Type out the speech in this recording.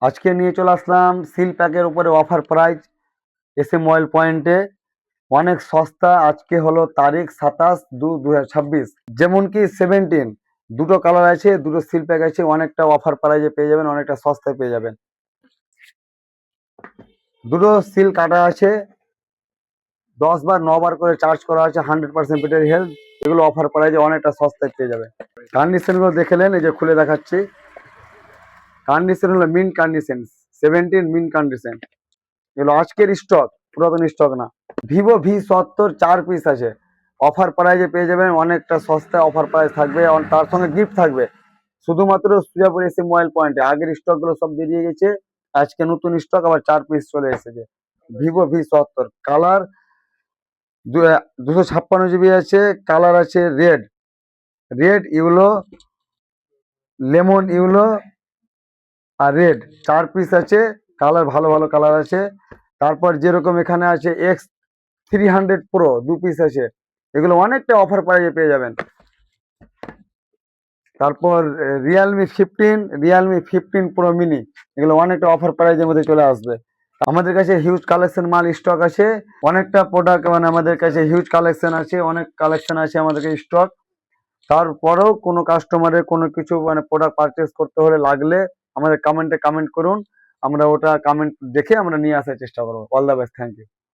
আজকে নিয়ে চলে আসলাম সিল প্যাকের উপরে অফার প্রাইস এসএম অয়েল পয়েন্টে অনেক সস্তা। আজকে হলো তারিখ 27/2/2026, যেমন কি 17 দুটো কালার আছে, দুটো সিল প্যাক আছে, অনেকটা অফার প্রাইজে পেয়ে যাবেন, অনেকটা সস্তায় পেয়ে যাবেন। দুটো সিল কাটা আছে, 10 বার 9 বার করে চার্জ করা আছে, 100% ব্যাটারি হেলথ। এগুলো অফার প্রাইজে অনেকটা সস্তায় পেয়ে যাবেন। কন্ডিশনগুলো দেখে নেন, এই যে খুলে দেখাচ্ছি। কন্ডিশন হলো মিন কন্ডিশন, 17 মিন কন্ডিশন। এগুলো আজকের স্টক, পুরাতন স্টক না। ভিভো V70 4 পিস আছে, অফার প্রাইজে পেয়ে যাবেন, অনেকটা সস্তায় অফার প্রাইস থাকবে, তার সঙ্গে গিফট থাকবে। শুধুমাত্র সুজাপুর এসএম অয়েল পয়েন্টে। আগের স্টক গুলো সব বেরিয়ে গেছে, আজকে নতুন স্টক আবার 4 পিস চলে এসেছে। ভিভো V70 কালার 256 GB আছে, কালার আছে রেড, ইউলো, লেমন ইউলো আর রেড, 4 পিস আছে। কালার ভালো ভালো কালার আছে। তারপর যেরকম এখানে আছে X300 Pro 2 পিস আছে, এগুলো অনেকটা অফার প্রাইজে পেয়ে যাবেন। তারপর রিয়েলমি 15 Pro মিনি, এগুলো অনেকটা অফার প্রাইজের মধ্যে চলে আসবে। আমাদের কাছে হিউজ কালেকশন মাল স্টক আছে, অনেকটা প্রোডাক্ট, মানে আমাদের কাছে হিউজ কালেকশন আছে, অনেক কালেকশন আছে আমাদের কাছে স্টক। তারপরেও কোনো কাস্টমারের কোনো কিছু মানে প্রোডাক্ট পারচেস করতে হলে লাগলে আমাদের কমেন্টে কমেন্ট করুন, আমরা ওটা কমেন্ট দেখে আমরা নিয়ে আসার চেষ্টা করবো। All the best, thank you.